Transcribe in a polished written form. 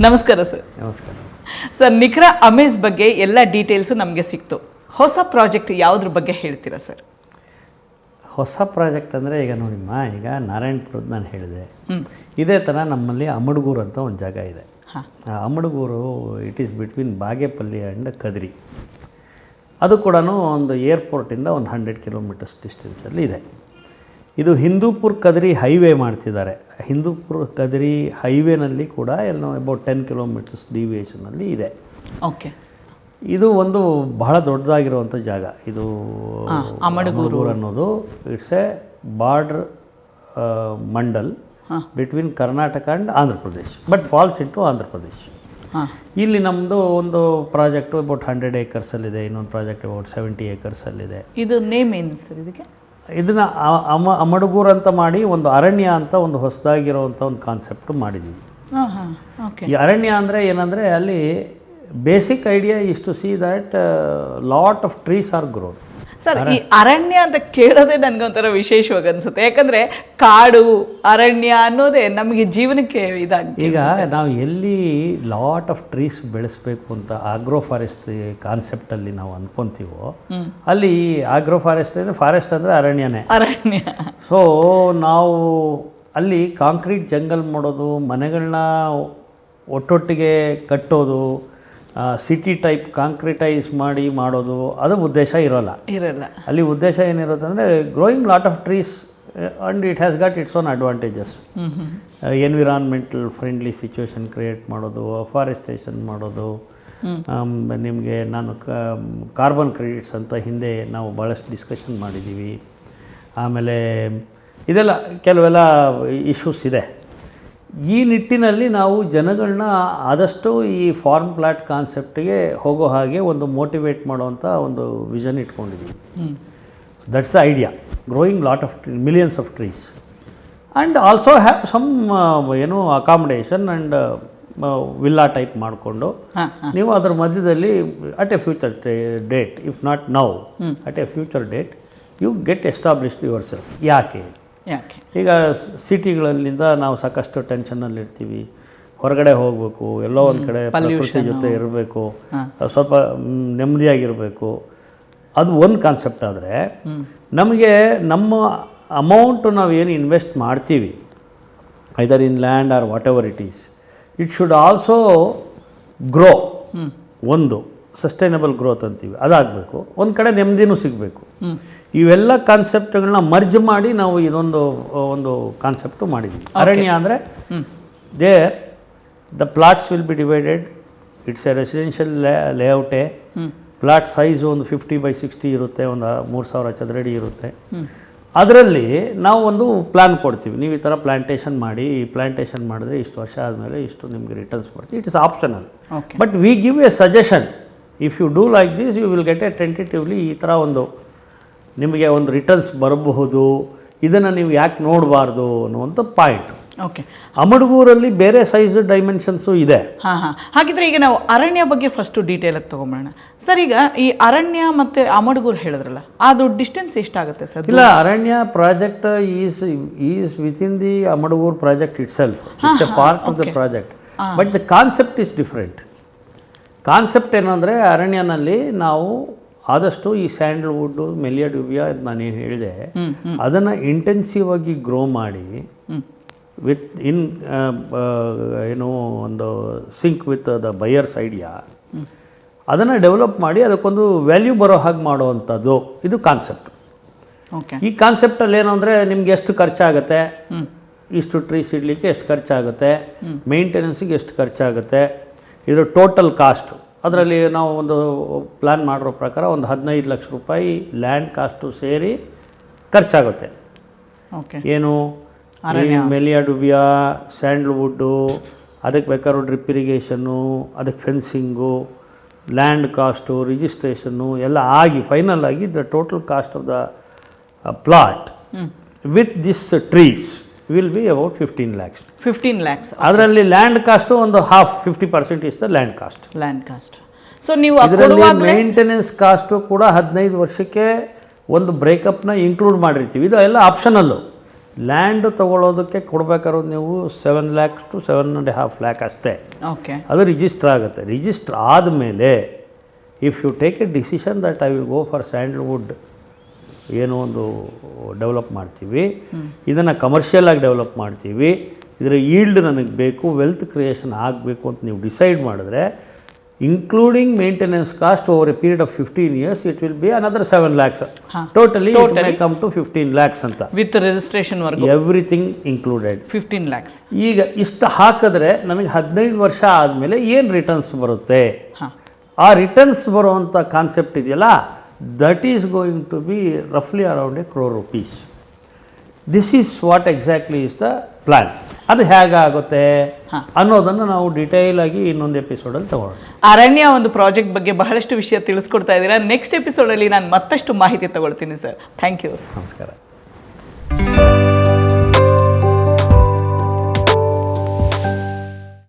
ನಮಸ್ಕಾರ ಸರ್. ನಮಸ್ಕಾರ ಸರ್, ನಿಖರ ಅಮೇಜ್ ಬಗ್ಗೆ ಎಲ್ಲ ಡೀಟೇಲ್ಸು ನಮಗೆ ಸಿಕ್ತು. ಹೊಸ ಪ್ರಾಜೆಕ್ಟ್ ಯಾವುದ್ರ ಬಗ್ಗೆ ಹೇಳ್ತೀರಾ ಸರ್? ಹೊಸ ಪ್ರಾಜೆಕ್ಟ್ ಅಂದರೆ ಈಗ ನೋಡಿಮ್ಮ, ಈಗ ನಾರಾಯಣಪುರದ ನಾನು ಹೇಳಿದೆ, ಇದೇ ಥರ ನಮ್ಮಲ್ಲಿ ಅಮಡಗೂರು ಅಂತ ಒಂದು ಜಾಗ ಇದೆ. ಆ Amadagur it is between Bagepalli and Kadri. ಅದು ಕೂಡ ಒಂದು ಏರ್ಪೋರ್ಟಿಂದ ಒಂದು 100 ಕಿಲೋಮೀಟರ್ಸ್ ಡಿಸ್ಟೆನ್ಸಲ್ಲಿ ಇದೆ. ಇದು ಹಿಂದೂಪುರ್ ಕದ್ರಿ ಹೈವೇ ಮಾಡ್ತಿದ್ದಾರೆ. ಹಿಂದೂಪುರ್ ಕದ್ರಿ ಹೈವೇನಲ್ಲಿ ಕೂಡ ಎಲ್ಲೋ ಅಬೌಟ್ 10 ಕಿಲೋಮೀಟರ್ಸ್ ಡಿವಿಯೇಷನಲ್ಲಿ ಇದೆ. ಓಕೆ. ಇದು ಒಂದು ಬಹಳ ದೊಡ್ಡದಾಗಿರುವಂಥ ಜಾಗ. ಇದು ಅಮಡಗೂರು ಅನ್ನೋದು it's a border mandal between Karnataka and Andhra Pradesh, but falls into Andhra Pradesh. ಇಲ್ಲಿ ನಮ್ಮದು ಒಂದು ಪ್ರಾಜೆಕ್ಟು ಅಬೌಟ್ 100 ಏಕರ್ಸಲ್ಲಿದೆ, ಇನ್ನೊಂದು ಪ್ರಾಜೆಕ್ಟ್ ಅಬೌಟ್ 70 ಏಕರ್ಸಲ್ಲಿದೆ. ಇದು ನೇಮ್ ಏನು ಸರ್ ಇದಕ್ಕೆ? ಇದನ್ನು ಅಮಡಗೂರು ಅಂತ ಮಾಡಿ ಒಂದು ಅರಣ್ಯ ಅಂತ ಒಂದು ಹೊಸದಾಗಿರೋವಂಥ ಒಂದು ಕಾನ್ಸೆಪ್ಟ್ ಮಾಡಿದ್ದೀವಿ. ಈ ಅರಣ್ಯ ಅಂದರೆ ಏನಂದರೆ ಅಲ್ಲಿ basic idea is to see that lot of trees are grown. Sir, ಈ ಅರಣ್ಯ ಅಂತ ಕೇಳೋದೇ ನನಗೊಂಥರ ವಿಶೇಷವಾಗಿ ಅನಿಸುತ್ತೆ. ಯಾಕಂದರೆ ಕಾಡು ಅರಣ್ಯ ಅನ್ನೋದೇ ನಮಗೆ ಜೀವನಕ್ಕೆ ಇದಾಗಿ, ಈಗ ನಾವು ಎಲ್ಲಿ ಲಾಟ್ ಆಫ್ ಟ್ರೀಸ್ ಬೆಳೆಸಬೇಕು ಅಂತ ಆಗ್ರೋ ಫಾರೆಸ್ಟ್ರಿ ಕಾನ್ಸೆಪ್ಟಲ್ಲಿ ನಾವು ಅಂದ್ಕೊತೀವೋ, ಅಲ್ಲಿ ಆಗ್ರೋ ಫಾರೆಸ್ಟ್ ಅಂದರೆ ಫಾರೆಸ್ಟ್ ಅಂದರೆ ಅರಣ್ಯನೇ. ಅರಣ್ಯ. ಸೊ ನಾವು ಅಲ್ಲಿ ಕಾಂಕ್ರೀಟ್ ಜಂಗಲ್ ಮಾಡೋದು, ಮನೆಗಳನ್ನ ಒಟ್ಟೊಟ್ಟಿಗೆ ಕಟ್ಟೋದು, ಸಿಟಿ ಟೈಪ್ ಕಾಂಕ್ರಿಟೈಸ್ ಮಾಡೋದು, ಅದು ಉದ್ದೇಶ ಇರೋಲ್ಲ. ಅಲ್ಲಿ ಉದ್ದೇಶ ಏನಿರುತ್ತೆ ಅಂದರೆ growing lot of trees and it has got its own advantages. Environmental friendly situation create ಮಾಡೋದು, ಅಫಾರೆಸ್ಟೇಷನ್ ಮಾಡೋದು. ನಿಮಗೆ ನಾನು ಕಾರ್ಬನ್ ಕ್ರೆಡಿಟ್ಸ್ ಅಂತ ಹಿಂದೆ ನಾವು ಭಾಳಷ್ಟು ಡಿಸ್ಕಷನ್ ಮಾಡಿದ್ದೀವಿ. ಆಮೇಲೆ ಇದೆಲ್ಲ ಕೆಲವೆಲ್ಲ ಇಶ್ಯೂಸ್ ಇದೆ. ಈ ನಿಟ್ಟಿನಲ್ಲಿ ನಾವು ಜನಗಳನ್ನ ಆದಷ್ಟು ಈ ಫಾರ್ಮ್ ಪ್ಲಾಟ್ ಕಾನ್ಸೆಪ್ಟಿಗೆ ಹೋಗೋ ಹಾಗೆ ಒಂದು ಮೋಟಿವೇಟ್ ಮಾಡುವಂಥ ಒಂದು ವಿಷನ್ ಇಟ್ಕೊಂಡಿದ್ದೀವಿ. That's the idea, growing lot of millions of trees and also have some accommodation and villa type ಮಾಡಿಕೊಂಡು ನೀವು ಅದರ ಮಧ್ಯದಲ್ಲಿ at a future date, if not now, at a future date you get established yourself. ಯಾಕೆ ಈಗ ಸಿಟಿಗಳಲ್ಲಿಂದ ನಾವು ಸಾಕಷ್ಟು ಟೆನ್ಷನ್ನಲ್ಲಿರ್ತೀವಿ, ಹೊರಗಡೆ ಹೋಗಬೇಕು, ಎಲ್ಲೋ ಒಂದು ಕಡೆ ಪ್ರಕೃತಿ ಜೊತೆ ಇರಬೇಕು, ಸ್ವಲ್ಪ ನೆಮ್ಮದಿಯಾಗಿರಬೇಕು. ಅದು ಒಂದು ಕಾನ್ಸೆಪ್ಟ್. ಆದರೆ ನಮಗೆ ನಮ್ಮ ಅಮೌಂಟು ನಾವು ಏನು ಇನ್ವೆಸ್ಟ್ ಮಾಡ್ತೀವಿ, either in land or whatever it is, it should also grow. ಒಂದು ಸಸ್ಟೈನಬಲ್ ಗ್ರೋತ್ ಅಂತೀವಿ, ಅದಾಗಬೇಕು. ಒಂದು ಕಡೆ ನೆಮ್ಮದಿನೂ ಸಿಗಬೇಕು. ಇವೆಲ್ಲ ಕಾನ್ಸೆಪ್ಟ್ಗಳನ್ನ ಮರ್ಜ್ ಮಾಡಿ ನಾವು ಒಂದು ಕಾನ್ಸೆಪ್ಟು ಮಾಡಿದ್ವಿ. ಅರಣ್ಯ ಅಂದರೆ the plots will be divided. It's a residential ಲೇಔಟೇ. ಪ್ಲಾಟ್ ಸೈಜು ಒಂದು 50x60 ಇರುತ್ತೆ, ಒಂದು 3000 ಚದರಡಿ ಇರುತ್ತೆ. ಅದರಲ್ಲಿ ನಾವು ಒಂದು ಪ್ಲ್ಯಾನ್ ಕೊಡ್ತೀವಿ, ನೀವು ಈ ಥರ ಪ್ಲ್ಯಾಂಟೇಷನ್ ಮಾಡಿ, ಈ ಪ್ಲ್ಯಾಂಟೇಷನ್ ಮಾಡಿದ್ರೆ ಇಷ್ಟು ವರ್ಷ ಆದಮೇಲೆ ಇಷ್ಟು ನಿಮಗೆ ರಿಟರ್ನ್ಸ್ ಬರ್ತೀವಿ. It is optional, but we give a suggestion. If you do like this you will get a tentatively ಈ ಥರ ಒಂದು ನಿಮಗೆ ಒಂದು ರಿಟರ್ನ್ಸ್ ಬರಬಹುದು. ಇದನ್ನು ನೀವು ಯಾಕೆ ನೋಡಬಾರ್ದು ಅನ್ನುವಂಥ ಪಾಯಿಂಟ್. ಓಕೆ. ಅಮಡಗೂರಲ್ಲಿ ಬೇರೆ ಸೈಜ್ ಡೈಮೆನ್ಷನ್ಸು ಇದೆ. ಹಾಗಿದ್ರೆ ಈಗ ನಾವು ಅರಣ್ಯ ಬಗ್ಗೆ ಫಸ್ಟು ಡೀಟೇಲಾಗಿ ತೊಗೊಂಬೋಣ ಸರ್. ಈಗ ಈ ಅರಣ್ಯ ಮತ್ತು ಅಮಡಗೂರು ಹೇಳಿದ್ರಲ್ಲ, ಅದು ಡಿಸ್ಟೆನ್ಸ್ ಎಷ್ಟಾಗುತ್ತೆ ಸರ್? ಇಲ್ಲ, Aranya project is within the Amadagur project itself. It's a part of the project, but the concept is different. Concept ಏನಂದರೆ ಅರಣ್ಯನಲ್ಲಿ ನಾವು ಆದಷ್ಟು ಈ ಸ್ಯಾಂಡಲ್ವುಡ್ಡು, ಮೆಲಿಯಾಡುವಿಯಾ ಅಂತ ನಾನೇನು ಹೇಳಿದೆ, ಅದನ್ನು ಇಂಟೆನ್ಸಿವ್ ಆಗಿ ಗ್ರೋ ಮಾಡಿ ವಿತ್ ಏನು ಒಂದು sync with the buyer's idea, ಅದನ್ನು ಡೆವಲಪ್ ಮಾಡಿ ಅದಕ್ಕೊಂದು ವ್ಯಾಲ್ಯೂ ಬರೋ ಹಾಗೆ ಮಾಡುವಂಥದ್ದು ಇದು ಕಾನ್ಸೆಪ್ಟ್. ಈ ಕಾನ್ಸೆಪ್ಟಲ್ಲಿ ಏನು ಅಂದರೆ ನಿಮ್ಗೆ ಎಷ್ಟು ಖರ್ಚಾಗುತ್ತೆ, ಇಷ್ಟು ಟ್ರೀಸ್ ಇಡಲಿಕ್ಕೆ ಎಷ್ಟು ಖರ್ಚಾಗುತ್ತೆ, ಮೇಂಟೆನೆನ್ಸಿಗೆ ಎಷ್ಟು ಖರ್ಚಾಗುತ್ತೆ, ಇದು ಟೋಟಲ್ ಕಾಸ್ಟು. ಅದರಲ್ಲಿ ನಾವು ಒಂದು ಪ್ಲ್ಯಾನ್ ಮಾಡಿರೋ ಪ್ರಕಾರ ಒಂದು 15 ಲಕ್ಷ ರೂಪಾಯಿ ಲ್ಯಾಂಡ್ ಕಾಸ್ಟು ಸೇರಿ ಖರ್ಚಾಗುತ್ತೆ. ಏನು ಮೆಲಿಯಾಡುವಿಯಾ, ಸ್ಯಾಂಡಲ್ವುಡ್ಡು, ಅದಕ್ಕೆ ಬೇಕಾದ್ರೂ ಡ್ರಿಪ್ ಇರಿಗೇಷನ್ನು, ಅದಕ್ಕೆ ಫೆನ್ಸಿಂಗು, ಲ್ಯಾಂಡ್ ಕಾಸ್ಟು, ರಿಜಿಸ್ಟ್ರೇಷನ್ನು ಎಲ್ಲ ಆಗಿ ಫೈನಲ್ ಆಗಿ the total cost of the plot with this trees will be about 15 lakhs. 15 lakhs. ಅದರಲ್ಲಿ ಲ್ಯಾಂಡ್ ಕಾಸ್ಟು ಒಂದು 50% is the land cost. So ನೀವು ಇದರಲ್ಲಿ ಮೇಂಟೆನೆನ್ಸ್ ಕಾಸ್ಟು ಕೂಡ 15 ವರ್ಷಕ್ಕೆ ಒಂದು ಬ್ರೇಕಪ್ನ ಇನ್ಕ್ಲೂಡ್ ಮಾಡಿರ್ತೀವಿ. ಇದು ಎಲ್ಲ ಆಪ್ಷನಲ್ಲು. ಲ್ಯಾಂಡು ತೊಗೊಳೋದಕ್ಕೆ ಕೊಡ್ಬೇಕಾದ್ರೆ ನೀವು 7 lakhs to 7.5 lakh ಅಷ್ಟೇ. ಓಕೆ, ಅದು ರಿಜಿಸ್ಟರ್ ಆಗುತ್ತೆ. ರಿಜಿಸ್ಟರ್ ಆದಮೇಲೆ if you take a decision that I will go for sandalwood, ಏನೋ ಒಂದು ಡೆವಲಪ್ ಮಾಡ್ತೀವಿ, ಇದನ್ನು ಕಮರ್ಷಿಯಲಾಗಿ ಡೆವಲಪ್ ಮಾಡ್ತೀವಿ, ಇದರ ಈಲ್ಡ್ ನನಗೆ ಬೇಕು, ವೆಲ್ತ್ ಕ್ರಿಯೇಷನ್ ಆಗಬೇಕು ಅಂತ ನೀವು ಡಿಸೈಡ್ ಮಾಡಿದ್ರೆ, including maintenance cost over a period of 15 years, it will be another 7 lakhs. Totally it may come to 15 lakhs ಅಂತ, ವಿತ್ ರಿಜಿಸ್ಟ್ರೇಷನ್ ವರ್ಗು ಎವ್ರಿಥಿಂಗ್ ಇನ್ಕ್ಲೂಡೆಡ್ 15 lakhs. ಈಗ ಇಷ್ಟು ಹಾಕಿದ್ರೆ ನನಗೆ 15 ವರ್ಷ ಆದಮೇಲೆ ಏನು ರಿಟರ್ನ್ಸ್ ಬರುತ್ತೆ, ಆ ರಿಟರ್ನ್ಸ್ ಬರುವಂಥ ಕಾನ್ಸೆಪ್ಟ್ ಇದೆಯಲ್ಲ, that is going to be ರಫ್ಲಿ around 1 crore rupees. This is what exactly is the plan. ಅದು ಹೇಗಾಗುತ್ತೆ ಅನ್ನೋದನ್ನು ನಾವು ಡೀಟೇಲ್ ಆಗಿ ಇನ್ನೊಂದು ಎಪಿಸೋಡಲ್ಲಿ ತಗೊಳ್ಳೋಣ. ಅರಣ್ಯ ಒಂದು ಪ್ರಾಜೆಕ್ಟ್ ಬಗ್ಗೆ ಬಹಳಷ್ಟು ವಿಷಯ ತಿಳಿಸ್ಕೊಡ್ತಾ ಇದ್ದೀರಾ. ನೆಕ್ಸ್ಟ್ ಎಪಿಸೋಡಲ್ಲಿ ನಾನು ಮತ್ತಷ್ಟು ಮಾಹಿತಿ ತಗೊಳ್ತೀನಿ ಸರ್. Thank you. ನಮಸ್ಕಾರ.